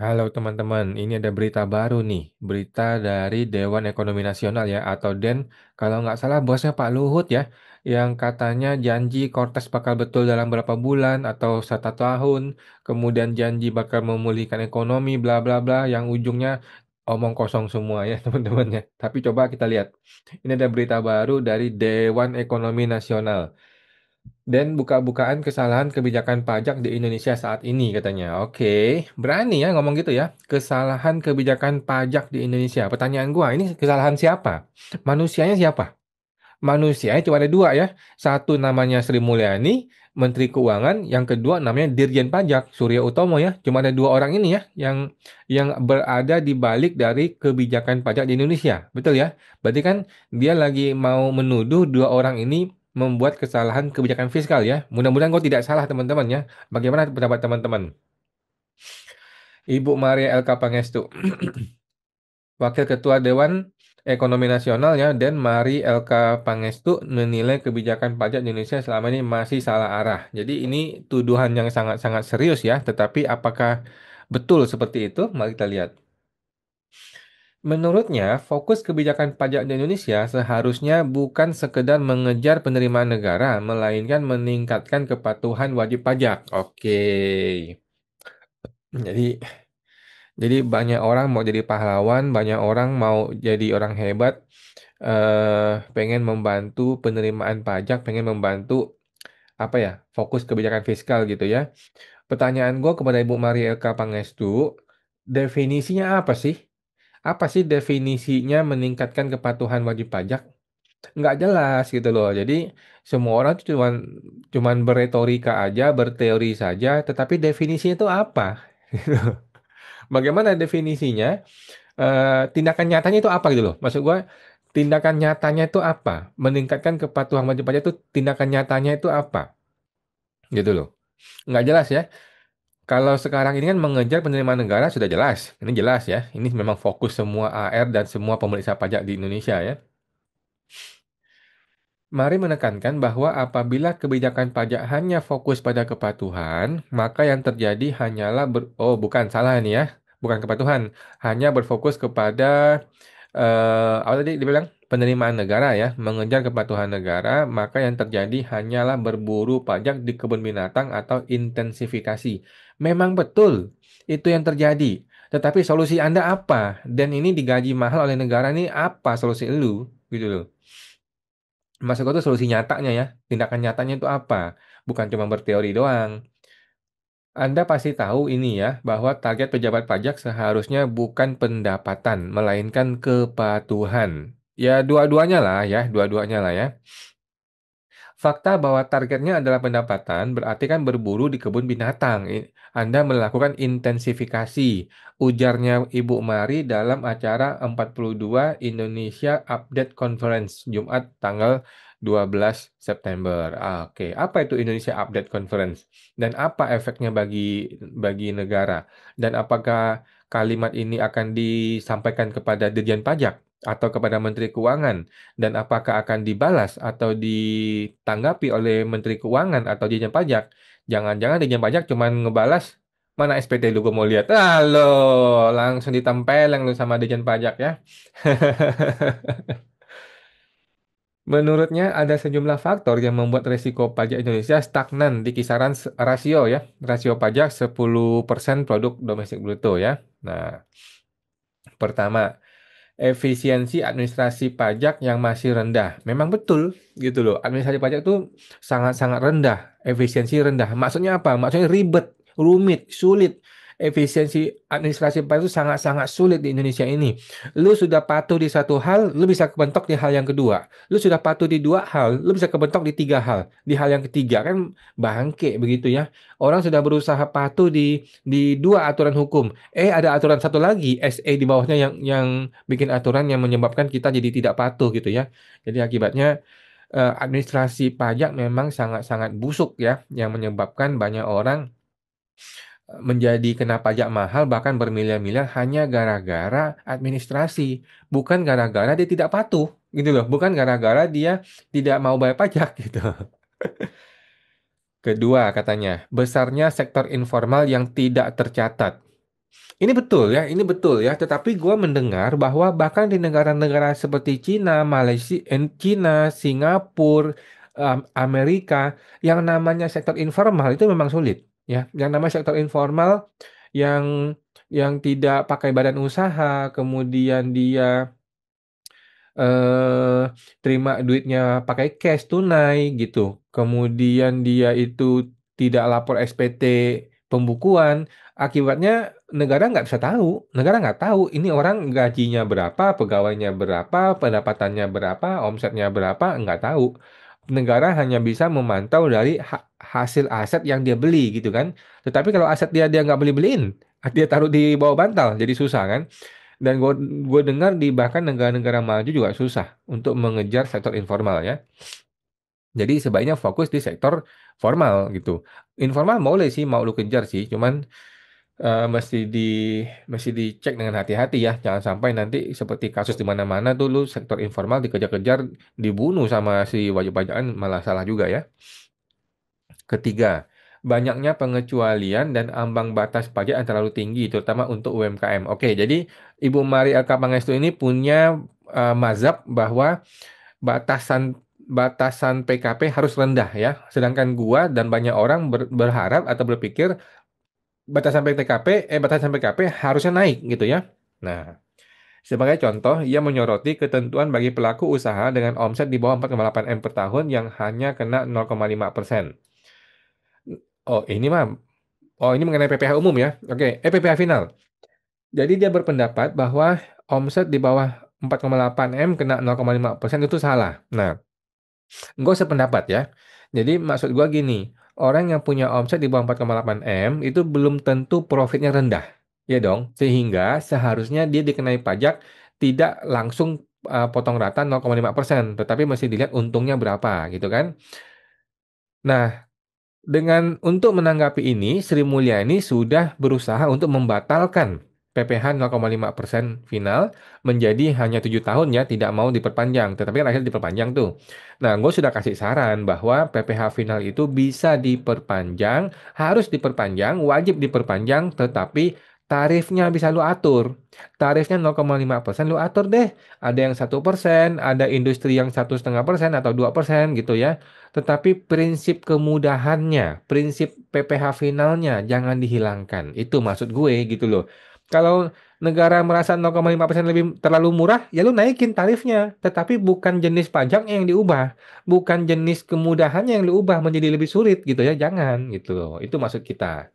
Halo teman-teman, ini ada berita baru nih. Berita dari Dewan Ekonomi Nasional ya, atau DEN. Kalau nggak salah bosnya Pak Luhut ya, yang katanya janji Kortes bakal betul dalam berapa bulan atau 1 tahun. Kemudian janji bakal memulihkan ekonomi, bla bla bla, yang ujungnya omong kosong semua ya teman-teman ya. Tapi coba kita lihat. Ini ada berita baru dari Dewan Ekonomi Nasional. Dan buka-bukaan kesalahan kebijakan pajak di Indonesia saat ini katanya. Oke, berani ya ngomong gitu ya. Kesalahan kebijakan pajak di Indonesia. Pertanyaan gua, ini kesalahan siapa? Manusianya siapa? Manusianya cuma ada dua ya. Satu namanya Sri Mulyani, Menteri Keuangan. Yang kedua namanya Dirjen Pajak, Surya Utomo ya. Cuma ada dua orang ini ya yang berada di balik dari kebijakan pajak di Indonesia. Betul ya? Berarti kan dia lagi mau menuduh dua orang ini membuat kesalahan kebijakan fiskal ya. Mudah-mudahan kau tidak salah teman-teman ya. Bagaimana pendapat teman-teman? Ibu Maria LK Pangestu, Wakil Ketua Dewan Ekonomi Nasional ya, dan Mari LK Pangestu menilai kebijakan pajak di Indonesia selama ini masih salah arah. Jadi ini tuduhan yang sangat-sangat serius ya, tetapi apakah betul seperti itu? Mari kita lihat. Menurutnya, fokus kebijakan pajak di Indonesia seharusnya bukan sekedar mengejar penerimaan negara, melainkan meningkatkan kepatuhan wajib pajak. Oke. Jadi banyak orang mau jadi pahlawan, banyak orang mau jadi orang hebat, pengen membantu penerimaan pajak, pengen membantu apa ya, fokus kebijakan fiskal gitu ya. Pertanyaan gue kepada Ibu Maria Eka Pangestu, definisinya apa sih? Apa sih definisinya meningkatkan kepatuhan wajib pajak? Nggak jelas gitu loh. Jadi semua orang tuh cuman berretorika aja, berteori saja, tetapi definisinya itu apa? Bagaimana definisinya? Tindakan nyatanya itu apa gitu loh. Maksud gua tindakan nyatanya itu apa? Meningkatkan kepatuhan wajib pajak itu tindakan nyatanya itu apa? Gitu loh. Nggak jelas ya. Kalau sekarang ini kan mengejar penerimaan negara sudah jelas. Ini jelas ya. Ini memang fokus semua AR dan semua pemeriksa pajak di Indonesia ya. Mari menekankan bahwa apabila kebijakan pajak hanya fokus pada kepatuhan, maka yang terjadi hanyalah oh bukan salah ini ya, bukan kepatuhan, hanya berfokus kepada apa tadi dibilang penerimaan negara ya, mengejar kepatuhan negara, maka yang terjadi hanyalah berburu pajak di kebun binatang atau intensifikasi. Memang betul itu yang terjadi. Tetapi solusi Anda apa? Dan ini digaji mahal oleh negara ini apa solusi lu? Gitu loh. Maksud gue tuh solusi nyatanya ya. Tindakan nyatanya itu apa? Bukan cuma berteori doang. Anda pasti tahu ini ya, bahwa target pejabat pajak seharusnya bukan pendapatan, melainkan kepatuhan. Ya, dua-duanya lah ya, dua-duanya lah ya. Fakta bahwa targetnya adalah pendapatan berarti kan berburu di kebun binatang. Anda melakukan intensifikasi, ujarnya Ibu Mari dalam acara 42 Indonesia Update Conference Jumat tanggal 12 September. Oke, apa itu Indonesia Update Conference? Dan apa efeknya bagi negara? Dan apakah kalimat ini akan disampaikan kepada Dirjen Pajak atau kepada Menteri Keuangan? Dan apakah akan dibalas atau ditanggapi oleh Menteri Keuangan atau Dirjen Pajak? Jangan-jangan Dirjen Pajak cuma ngebalas, mana SPT lu gue mau lihat. Halo, langsung ditempeleng lu sama Dirjen Pajak ya. Menurutnya ada sejumlah faktor yang membuat resiko pajak Indonesia stagnan di kisaran rasio ya, rasio pajak 10% produk domestik bruto ya. Nah, pertama, efisiensi administrasi pajak yang masih rendah. Memang betul gitu loh. Administrasi pajak itu sangat-sangat rendah, efisiensi rendah. Maksudnya apa? Maksudnya ribet, rumit, sulit. Efisiensi administrasi pajak itu sangat-sangat sulit di Indonesia ini. Lu sudah patuh di satu hal, lu bisa kebentok di hal yang kedua. Lu sudah patuh di dua hal, lu bisa kebentok di tiga hal. Di hal yang ketiga kan bangke begitu ya. Orang sudah berusaha patuh di dua aturan hukum. Ada aturan satu lagi, SE di bawahnya yang bikin aturan yang menyebabkan kita jadi tidak patuh gitu ya. Jadi akibatnya administrasi pajak memang sangat-sangat busuk ya, yang menyebabkan banyak orang menjadi kena pajak mahal bahkan bermiliar-miliar hanya gara-gara administrasi, bukan gara-gara dia tidak patuh gitu loh, bukan gara-gara dia tidak mau bayar pajak gitu. Kedua katanya, besarnya sektor informal yang tidak tercatat. Ini betul ya. Tetapi gue mendengar bahwa bahkan di negara-negara seperti Cina, Malaysia, Cina, Singapura, Amerika, yang namanya sektor informal itu memang sulit. Ya, yang namanya sektor informal yang tidak pakai badan usaha, kemudian dia eh terima duitnya pakai cash tunai gitu. Kemudian dia itu tidak lapor SPT pembukuan. Akibatnya negara nggak bisa tahu. Negara nggak tahu ini orang gajinya berapa, pegawainya berapa, pendapatannya berapa, omsetnya berapa, nggak tahu. Negara hanya bisa memantau dari hasil aset yang dia beli gitu kan. Tetapi kalau aset dia nggak beli-beliin, dia taruh di bawah bantal, jadi susah kan. Dan gue dengar di bahkan negara-negara maju juga susah untuk mengejar sektor informal ya. Jadi sebaiknya fokus di sektor formal gitu. Informal boleh sih mau lu kejar sih, cuman eh, mesti di mesti dicek dengan hati-hati ya. Jangan sampai nanti seperti kasus di mana-mana tuh lu sektor informal dikejar-kejar dibunuh sama si wajib pajakan malah salah juga ya. Ketiga, banyaknya pengecualian dan ambang batas pajak yang terlalu tinggi, terutama untuk UMKM. Oke, jadi Ibu Mari Aka Pangestu ini punya mazhab bahwa batasan batasan PKP harus rendah ya. Sedangkan gua dan banyak orang berharap atau berpikir batasan PKP harusnya naik gitu ya. Nah, sebagai contoh, ia menyoroti ketentuan bagi pelaku usaha dengan omset di bawah 4,8 M per tahun yang hanya kena 0,5%. Oh, ini mengenai PPh umum ya. Oke, PPh final. Jadi dia berpendapat bahwa omset di bawah 4,8 M kena 0,5% itu salah. Nah, gue sependapat ya. Jadi maksud gue gini, orang yang punya omset di bawah 4,8 M itu belum tentu profitnya rendah. Ya dong, sehingga seharusnya dia dikenai pajak tidak langsung potong rata 0,5%, tetapi mesti dilihat untungnya berapa gitu kan. Nah, untuk menanggapi ini, Sri Mulyani sudah berusaha untuk membatalkan PPh 0,5% final menjadi hanya 7 tahun ya, tidak mau diperpanjang. Tetapi kan akhirnya diperpanjang tuh. Nah, gue sudah kasih saran bahwa PPh final itu bisa diperpanjang, harus diperpanjang, wajib diperpanjang, tetapi tarifnya bisa lu atur. Tarifnya 0,5% lu atur deh. Ada yang 1%, ada industri yang 1,5% atau 2% gitu ya. Tetapi prinsip kemudahannya, prinsip PPh finalnya jangan dihilangkan. Itu maksud gue gitu loh. Kalau negara merasa 0,5% lebih terlalu murah, ya lu naikin tarifnya. Tetapi bukan jenis pajaknya yang diubah, bukan jenis kemudahannya yang diubah menjadi lebih sulit gitu ya. Jangan gitu loh. Itu maksud kita.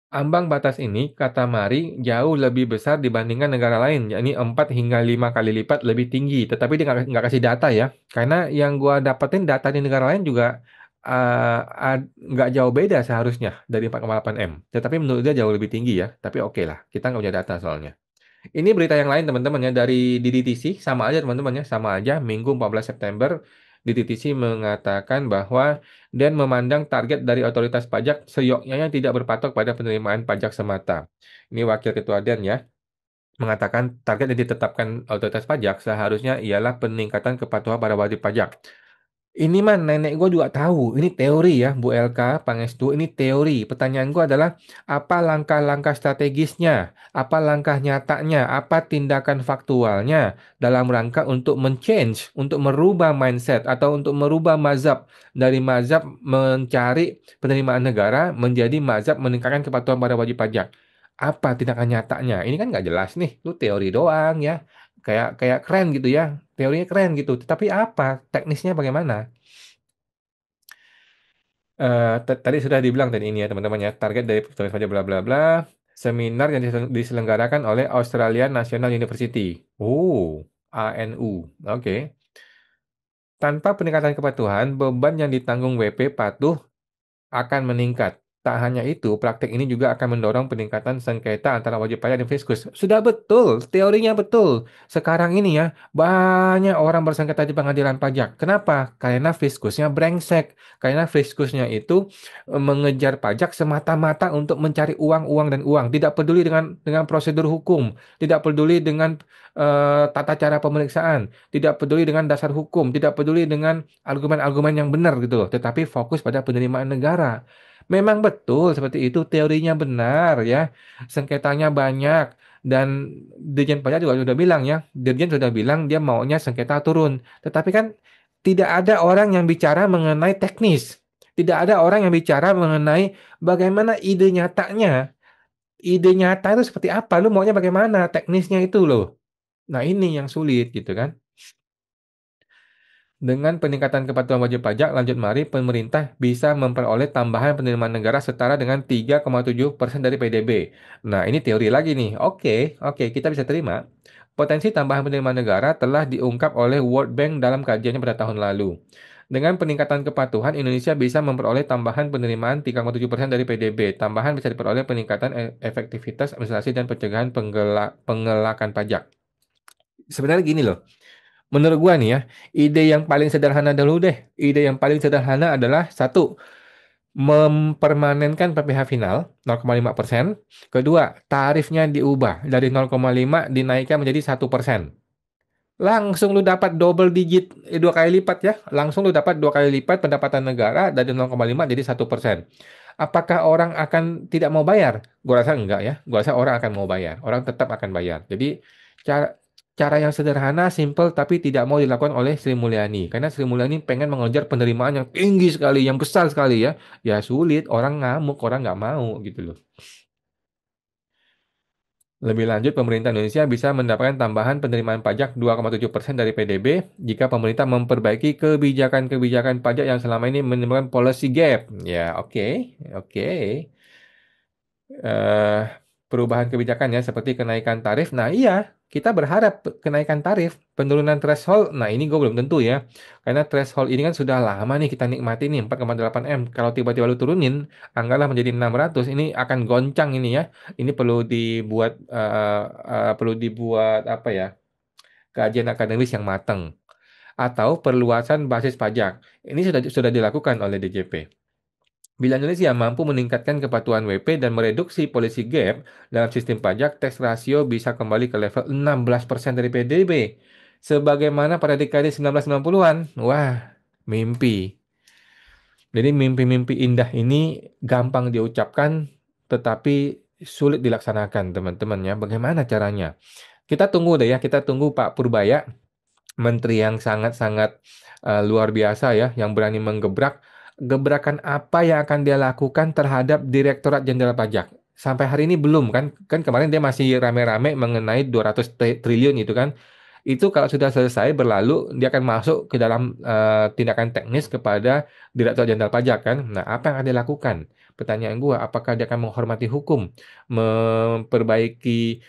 Ambang batas ini, kata Mari, jauh lebih besar dibandingkan negara lain, yakni 4 hingga 5 kali lipat lebih tinggi. Tetapi dia nggak kasih data ya, karena yang gua dapetin data di negara lain juga nggak jauh beda seharusnya dari 4,8 M. Tetapi menurut dia jauh lebih tinggi ya. Tapi oke lah, kita nggak punya data soalnya. Ini berita yang lain teman-teman ya dari DDTC sama aja teman-teman ya sama aja Minggu 14 September DDTC mengatakan bahwa dan memandang target dari otoritas pajak seyogyanya tidak berpatok pada penerimaan pajak semata. Ini Wakil Ketua Den ya mengatakan target yang ditetapkan otoritas pajak seharusnya ialah peningkatan kepatuhan para wajib pajak. Ini mah nenek gue juga tahu. Ini teori ya, Bu LK, Pangestu. Ini teori. Pertanyaan gue adalah, apa langkah-langkah strategisnya? Apa langkah nyatanya? Apa tindakan faktualnya dalam rangka untuk men-change, untuk merubah mindset, atau untuk merubah mazhab dari mazhab mencari penerimaan negara menjadi mazhab meningkatkan kepatuhan pada wajib pajak? Apa tindakan nyatanya? Ini kan nggak jelas nih. Lu teori doang ya. Kayak kayak keren gitu ya. Teorinya keren gitu. Tetapi apa? Teknisnya bagaimana? Tadi sudah dibilang tadi ini ya teman-teman ya target dari tulis saja bla bla bla seminar yang diselenggarakan oleh Australian National University. ANU. Oke. Tanpa peningkatan kepatuhan, beban yang ditanggung WP patuh akan meningkat. Tak hanya itu, praktek ini juga akan mendorong peningkatan sengketa antara wajib pajak dan fiskus. Sudah betul, teorinya betul. Sekarang ini ya, banyak orang bersengketa di pengadilan pajak. Kenapa? Karena fiskusnya brengsek. Karena fiskusnya itu mengejar pajak semata-mata untuk mencari uang, uang, dan uang. Tidak peduli dengan prosedur hukum. Tidak peduli dengan tata cara pemeriksaan. Tidak peduli dengan dasar hukum. Tidak peduli dengan argumen-argumen yang benar gitu loh. Tetapi fokus pada penerimaan negara. Memang betul seperti itu, teorinya benar ya. Sengketanya banyak dan Dirjen Pajak juga sudah bilang ya, Dirjen sudah bilang dia maunya sengketa turun. Tetapi kan tidak ada orang yang bicara mengenai teknis. Tidak ada orang yang bicara mengenai bagaimana ide nyatanya. Ide nyata itu seperti apa? Lu maunya bagaimana? Teknisnya itu loh. Nah, ini yang sulit gitu kan. Dengan peningkatan kepatuhan wajib pajak, lanjut mari pemerintah bisa memperoleh tambahan penerimaan negara setara dengan 3,7% dari PDB. Nah, ini teori lagi nih. Oke, kita bisa terima. Potensi tambahan penerimaan negara telah diungkap oleh World Bank dalam kajiannya pada tahun lalu. Dengan peningkatan kepatuhan, Indonesia bisa memperoleh tambahan penerimaan 3,7% dari PDB. Tambahan bisa diperoleh peningkatan efektivitas administrasi dan pencegahan penggelakan pajak. Sebenarnya gini loh. Menurut gua nih ya, ide yang paling sederhana dulu deh. Ide yang paling sederhana adalah satu, mempermanenkan PPh final 0,5%. Kedua, tarifnya diubah dari 0,5 dinaikkan menjadi 1%. Langsung lu dapat double digit, dua kali lipat ya. Langsung lu dapat dua kali lipat pendapatan negara dari 0,5 jadi 1%. Apakah orang akan tidak mau bayar? Gua rasa enggak ya. Gua rasa orang akan mau bayar. Orang tetap akan bayar. Jadi cara cara yang sederhana, simple, tapi tidak mau dilakukan oleh Sri Mulyani. Karena Sri Mulyani pengen mengejar penerimaan yang tinggi sekali, yang besar sekali ya. Ya sulit, orang ngamuk, orang nggak mau gitu loh. Lebih lanjut, pemerintah Indonesia bisa mendapatkan tambahan penerimaan pajak 2,7% dari PDB jika pemerintah memperbaiki kebijakan-kebijakan pajak yang selama ini menimbulkan policy gap. Ya, oke. eh, Perubahan kebijakan ya seperti kenaikan tarif. Nah, iya, kita berharap kenaikan tarif, penurunan threshold. Nah, ini gue belum tentu ya. Karena threshold ini kan sudah lama nih kita nikmati nih 4,8 M. Kalau tiba-tiba lu turunin, anggaplah menjadi 600, ini akan goncang ini ya. Ini perlu dibuat apa ya? Kajian akademis yang matang atau perluasan basis pajak. Ini sudah dilakukan oleh DJP. Bila Indonesia mampu meningkatkan kepatuhan WP dan mereduksi policy gap dalam sistem pajak, tax ratio bisa kembali ke level 16% dari PDB. Sebagaimana pada dekade 1990-an. Wah, mimpi. Jadi mimpi-mimpi indah ini gampang diucapkan, tetapi sulit dilaksanakan, teman-teman ya. Bagaimana caranya? Kita tunggu deh ya, kita tunggu Pak Purbaya, menteri yang sangat-sangat luar biasa ya, yang berani menggebrak. Gebrakan apa yang akan dia lakukan terhadap Direktorat Jenderal Pajak? Sampai hari ini belum kan? Kan kemarin dia masih rame-rame mengenai 200 triliun itu kan. Itu kalau sudah selesai berlalu, dia akan masuk ke dalam tindakan teknis kepada Direktorat Jenderal Pajak kan. Nah, apa yang akan dia lakukan? Pertanyaan gua, apakah dia akan menghormati hukum, memperbaiki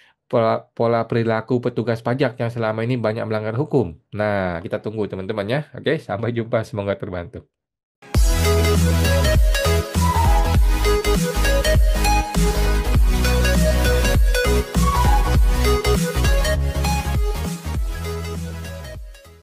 pola perilaku petugas pajak yang selama ini banyak melanggar hukum. Nah, kita tunggu teman-teman ya. Oke, sampai jumpa. Semoga terbantu.